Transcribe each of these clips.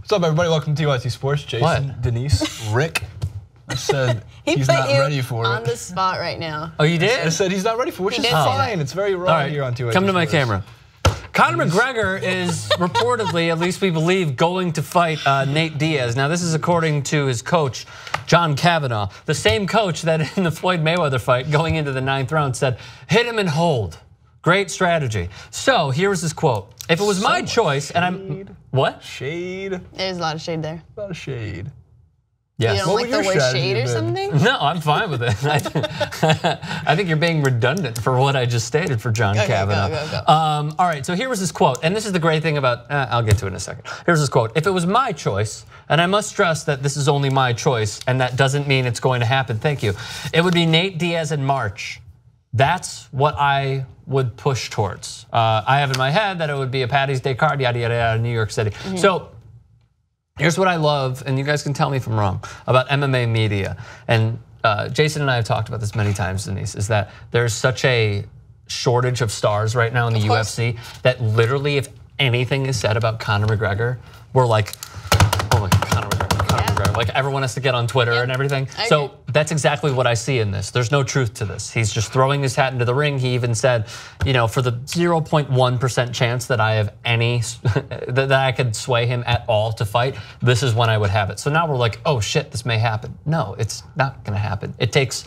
What's up, everybody? Welcome to TYT Sports. Jason, Denise, Rick. I said he's not ready for it. On the spot right now. Oh, you did? I said he's not ready for it, which is fine. It's very raw here on TYT Come to my Sports. camera. Conor McGregor is reportedly, at least we believe, going to fight Nate Diaz. Now, this is according to his coach, John Kavanagh, the same coach that in the Floyd Mayweather fight, going into the 9th round, said, "Hit him and hold." Great strategy. So here's his quote: "If it was my choice, and I'm what? Shade. There's a lot of shade there. A lot of shade. Yes. You don't like the word shade or something? No, I'm fine with it. I think you're being redundant for what I just stated for John Kavanagh. Go. All right, so here was his quote, and this is the great thing about, I'll get to it in a second. Here's his quote: "If it was my choice, and I must stress that this is only my choice, and that doesn't mean it's going to happen, thank you, it would be Nate Diaz in March. That's what I would push towards. I have in my head that it would be a Paddy's Day card, yada, yada, yada, New York City." So here's what I love, and you guys can tell me if I'm wrong, about MMA media. And Jason and I have talked about this many times, Denise, is that there's such a shortage of stars right now in the UFC that literally if anything is said about Conor McGregor, we're like, oh my God, Conor McGregor. Like everyone has to get on Twitter and everything. So that's exactly what I see in this. There's no truth to this. He's just throwing his hat into the ring. He even said, you know, for the 0.1% chance that I have any, that I could sway him at all to fight, this is when I would have it. So now we're like, oh shit, this may happen. No, it's not gonna happen. It takes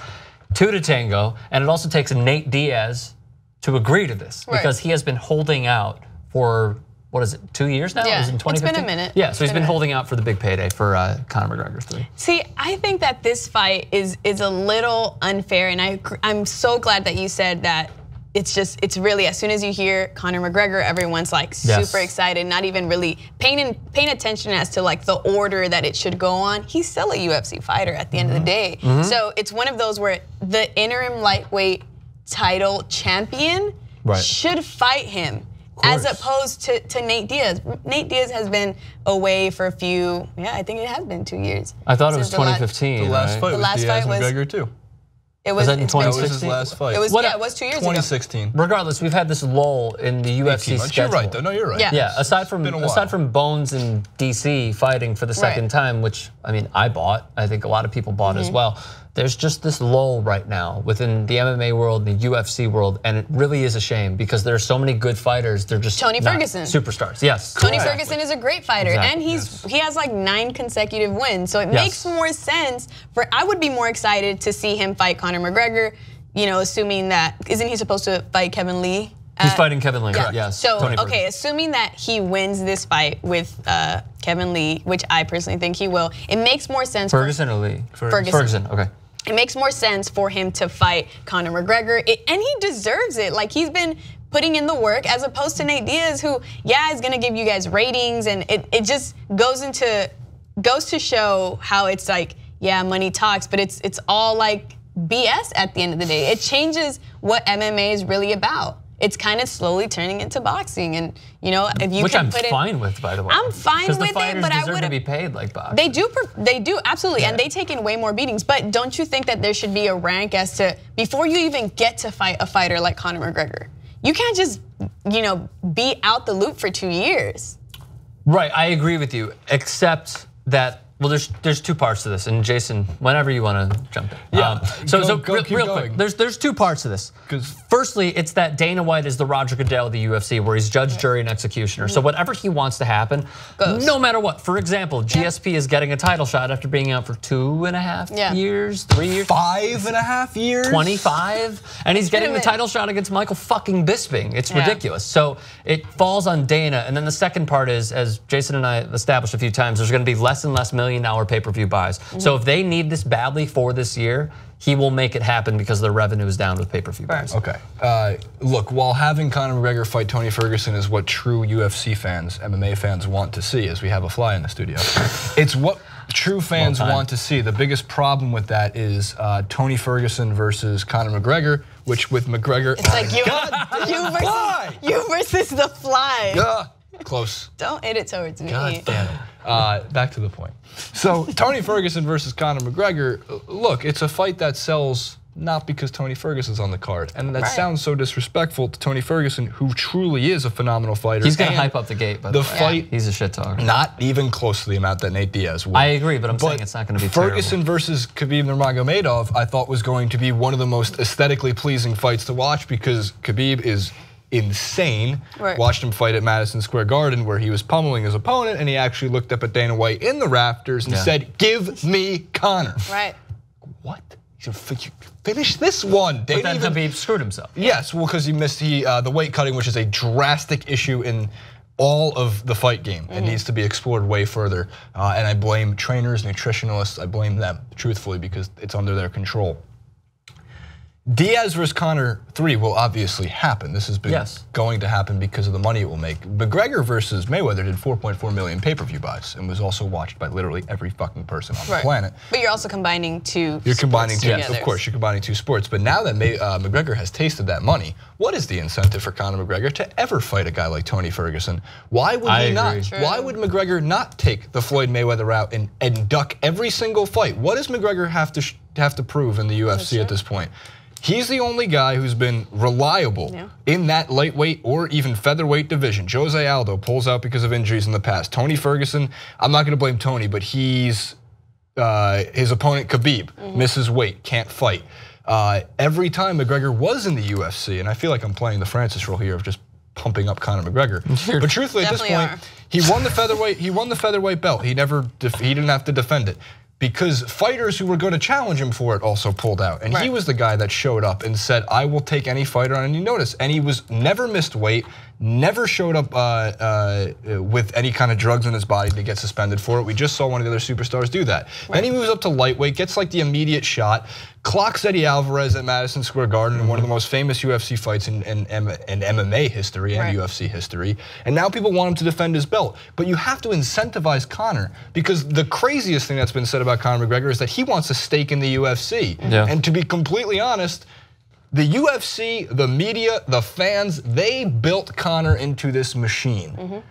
two to tango, and it also takes Nate Diaz to agree to this because he has been holding out for, what is it, 2 years now? Yeah, It was in 2015? it's been a minute. Yeah, so he's been holding out for the big payday for Conor McGregor 3. See, I think that this fight is a little unfair, and I'm so glad that you said that. It's really, as soon as you hear Conor McGregor, everyone's like super excited, not even really paying attention as to like the order that it should go on. He's still a UFC fighter at the end of the day. So it's one of those where the interim lightweight title champion should fight him, as opposed to Nate Diaz. Nate Diaz has been away for a few, I think it has been 2 years. I thought it was 2015. The last fight The was last Diaz fight was McGregor too. It was in 2016? That was his last fight. It was, it was 2 years ago. 2016. Regardless, we've had this lull in the UFC schedule. You're right, though. No, you're right. Yeah. Aside from Bones and DC fighting for the second time, which I mean, I bought. I think a lot of people bought as well. There's just this lull right now within the MMA world, the UFC world, and it really is a shame because there are so many good fighters. They're just Tony not Ferguson, superstars. Yes, Tony Ferguson is a great fighter, and he has like 9 consecutive wins. So it makes more sense for. I would be more excited to see him fight Conor McGregor. You know, assuming that isn't he supposed to fight Kevin Lee? He's fighting Kevin Lee. Yes. So okay, assuming that he wins this fight with Kevin Lee, which I personally think he will, it makes more sense. Ferguson or Lee? Ferguson. Okay. It makes more sense for him to fight Conor McGregor, and he deserves it. Like he's been putting in the work, as opposed to Nate Diaz, who is gonna give you guys ratings, and it just goes to show how it's like money talks, but it's all like BS at the end of the day. It changes what MMA is really about. It's kind of slowly turning into boxing, and you know, if you which I'm fine with, by the way. I'm fine with it, but I would to be paid like boxing. They do absolutely, and they take in way more beatings. But don't you think that there should be a rank as to before you even get to fight a fighter like Conor McGregor? You can't just be out the loop for 2 years. Right, I agree with you, except that. Well, there's 2 parts to this, and Jason, whenever you want to jump in. Real quick, there's 2 parts to this. Firstly, it's that Dana White is the Roger Goodell of the UFC, where he's judge, jury, and executioner. So whatever he wants to happen, no matter what. For example, GSP is getting a title shot after being out for 2.5 years, 3 years, 5.5 years, 25, and he's getting the title shot against Michael fucking Bisping. It's ridiculous. So it falls on Dana, and then the second part is, as Jason and I established a few times, there's going to be less and less million-dollar pay-per-view buys. So if they need this badly for this year, he will make it happen because their revenue is down with pay-per-view buys. Okay. Look, while having Conor McGregor fight Tony Ferguson is what true UFC fans, MMA fans want to see, as we have a fly in the studio, it's what true fans want to see. The biggest problem with that is Tony Ferguson versus Conor McGregor, which with McGregor, it's like you versus the fly. Close. Don't hit it towards me. God damn it. Back to the point. So Tony Ferguson versus Conor McGregor, look, it's a fight that sells not because Tony Ferguson's on the card. And that sounds so disrespectful to Tony Ferguson, who truly is a phenomenal fighter. He's gonna hype up the gate, but the fight, he's a shit talker. Not even close to the amount that Nate Diaz would. I agree, but I'm saying it's not gonna be Ferguson terrible. versus Khabib Nurmagomedov, I thought was going to be one of the most aesthetically pleasing fights to watch because Khabib is insane. Watched him fight at Madison Square Garden where he was pummeling his opponent and he actually looked up at Dana White in the rafters and said, "Give me Conor." Right. What? Finish this one. But then Khabib screwed himself. Yes, well, because he missed the weight cutting, which is a drastic issue in all of the fight game. It needs to be explored way further. And I blame trainers, nutritionalists, I blame them, truthfully, because it's under their control. Diaz versus Conor 3 will obviously happen. This has been going to happen because of the money it will make. McGregor versus Mayweather did 4.4 million pay-per-view buys and was also watched by literally every fucking person on the planet. But you're also combining two You're combining two, together. of course, you're combining two sports. But now that McGregor has tasted that money, what is the incentive for Conor McGregor to ever fight a guy like Tony Ferguson? Why would he not? Why would McGregor not take the Floyd Mayweather route and duck every single fight? What does McGregor have to prove in the UFC at this point? He's the only guy who's been reliable in that lightweight or even featherweight division. Jose Aldo pulls out because of injuries in the past. Tony Ferguson, I'm not gonna blame Tony, but he's, his opponent Khabib misses weight, can't fight. Every time McGregor was in the UFC, and I feel like I'm playing the Francis role here of just pumping up Conor McGregor. But truthfully, at this point, he won the featherweight belt. He didn't have to defend it. Because fighters who were going to challenge him for it also pulled out. And he was the guy that showed up and said, I will take any fighter on. And you notice, and he was never missed weight, never showed up with any kind of drugs in his body to get suspended for it. We just saw one of the other superstars do that. Then he moves up to lightweight, gets like the immediate shot, clocks Eddie Alvarez at Madison Square Garden in one of the most famous UFC fights in MMA history and UFC history. And now people want him to defend his belt. But you have to incentivize Conor, because the craziest thing that's been said about Conor McGregor is that he wants a stake in the UFC. And to be completely honest, the UFC, the media, the fans, they built Conor into this machine.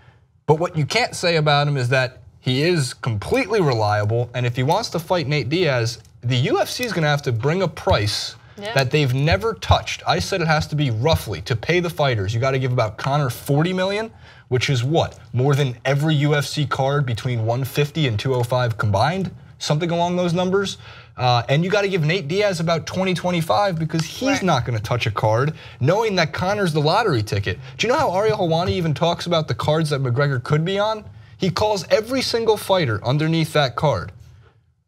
But what you can't say about him is that he is completely reliable, and if he wants to fight Nate Diaz, the UFC is gonna have to bring a price that they've never touched. I said it has to be roughly, to pay the fighters, you gotta give about Conor 40 million, which is what? More than every UFC card between 150 and 205 combined? Something along those numbers. And you gotta give Nate Diaz about 20, 25 because he's not gonna touch a card, knowing that Conor's the lottery ticket. Do you know how Ariel Helwani even talks about the cards that McGregor could be on? He calls every single fighter underneath that card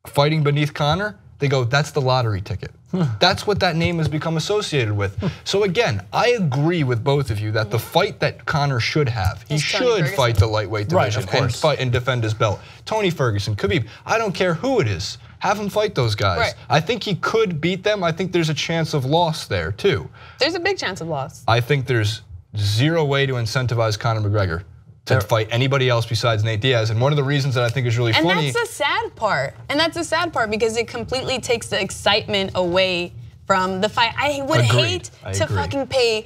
fighting beneath Conor. They go, that's the lottery ticket. That's what that name has become associated with. So again, I agree with both of you that the fight that Conor should have, he should fight the lightweight division and fight and defend his belt. Tony Ferguson, Khabib, I don't care who it is, have him fight those guys. I think he could beat them. I think there's a chance of loss there too. There's a big chance of loss. I think there's zero way to incentivize Conor McGregor to fight anybody else besides Nate Diaz. And one of the reasons that I think is really funny. And that's the sad part. And that's the sad part because it completely takes the excitement away from the fight. I would hate to fucking pay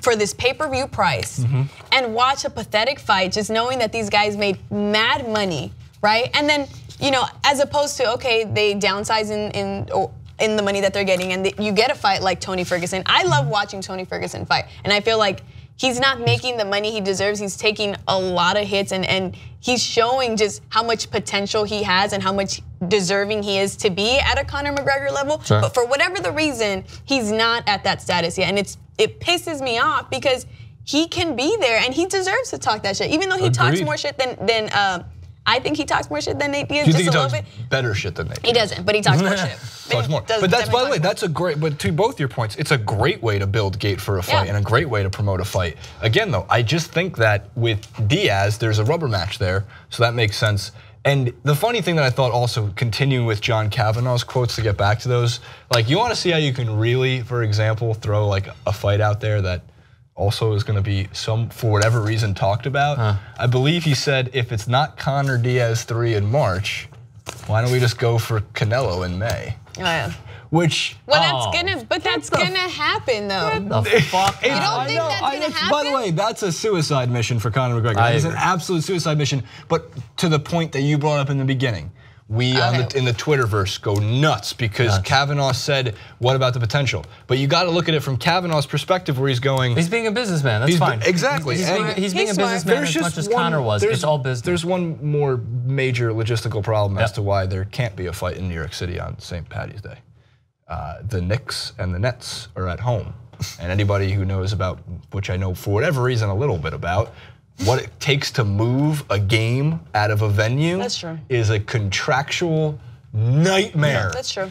for this pay-per-view price and watch a pathetic fight just knowing that these guys made mad money, right? And then, you know, as opposed to, okay, they downsize in the money that they're getting and you get a fight like Tony Ferguson. I love watching Tony Ferguson fight. And I feel like he's not making the money he deserves. He's taking a lot of hits and he's showing just how much potential he has and how much deserving he is to be at a Conor McGregor level. But for whatever the reason, he's not at that status yet. And it pisses me off because he can be there and he deserves to talk that shit. Even though he talks more shit than I think he talks more shit than Nate Diaz, just a little bit. Better shit than Nate Diaz? He doesn't, but he talks more shit. Talks more. But that's, by the way, that's a great, but to both your points, it's a great way to build gate for a fight and a great way to promote a fight. Again though, I just think that with Diaz, there's a rubber match there, so that makes sense. And the funny thing that I thought also, continuing with John Kavanagh's quotes to get back to those, like you wanna see how you can really, for example, throw like a fight out there that also is gonna be for whatever reason talked about. I believe he said if it's not Conor Diaz 3 in March, why don't we just go for Canelo in May? Which that's gonna happen though. The fuck? You don't think that's gonna happen? By the way, that's a suicide mission for Conor McGregor. It's an absolute suicide mission. But to the point that you brought up in the beginning, We in the Twitterverse go nuts because Kavanagh said, "What about the potential?" But you got to look at it from Kavanagh's perspective, where he's going. He's being a businessman. That's fine. Exactly. He's being a businessman as much as Conor was. It's all business. There's one more major logistical problem as to why there can't be a fight in New York City on St. Paddy's Day. The Knicks and the Nets are at home, and anybody who knows about, which I know for whatever reason a little bit about, what it takes to move a game out of a venue is a contractual nightmare. That's true.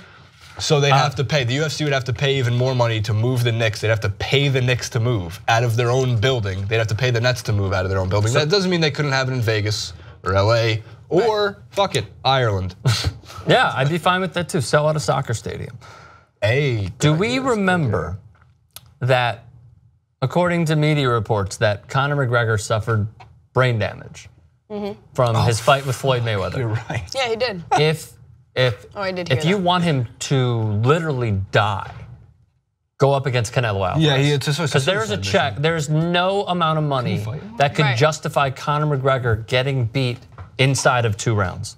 So they have to pay. The UFC would have to pay even more money to move the Knicks. They'd have to pay the Knicks to move out of their own building. They'd have to pay the Nets to move out of their own building. That doesn't mean they couldn't have it in Vegas or LA or, fuck it, Ireland. Yeah, I'd be fine with that too. Sell out a soccer stadium. Do we remember that, according to media reports, that Conor McGregor suffered brain damage from his fight with Floyd Mayweather? You're right. Yeah, he did. If you want him to literally die, go up against Canelo Alvarez. Yeah, because there's a check. There's no amount of money that could justify Conor McGregor getting beat inside of 2 rounds.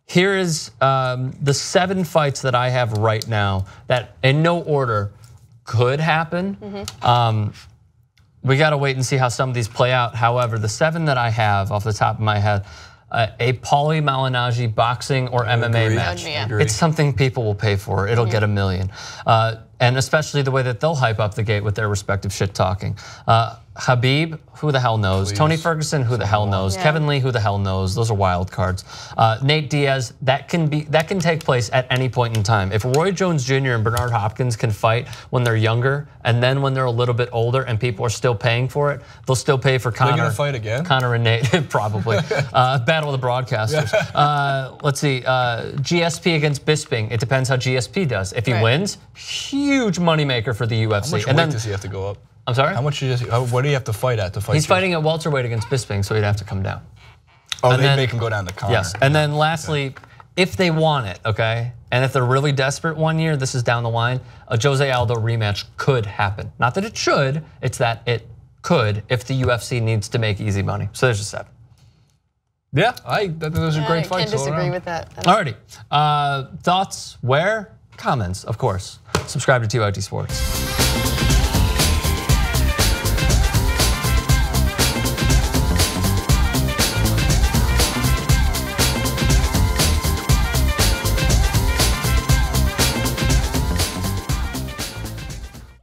Here is the 7 fights that I have right now that, in no order, could happen. We got to wait and see how some of these play out. However, the 7 that I have off the top of my head, a Paulie Malignaggi boxing or MMA match. It's something people will pay for. It'll get $1 million. And especially the way that they'll hype up the gate with their respective shit talking. Habib, who the hell knows? Tony Ferguson, who the hell knows? Kevin Lee, who the hell knows? Those are wild cards. Nate Diaz, that can take place at any point in time. If Roy Jones Jr. and Bernard Hopkins can fight when they're younger, and then when they're a little bit older and people are still paying for it, they'll still pay for Conor. They're gonna fight again? Conor and Nate, probably. Battle of the broadcasters. Let's see, GSP against Bisping. It depends how GSP does. If he wins, huge moneymaker for the UFC. How much weight does he have to go up? I'm sorry? What do you have to fight at to fight? He's fighting at welterweight against Bisping, so he'd have to come down. Oh, they make him go down to Conor. Yes, and then lastly, if they want it, okay, and if they're really desperate one year, this is down the line, a Jose Aldo rematch could happen. Not that it should, it's that it could if the UFC needs to make easy money. So there's a 7. Yeah, those are great fights. I can't disagree with that. Alrighty, thoughts, where? Comments, of course. Subscribe to TYT Sports.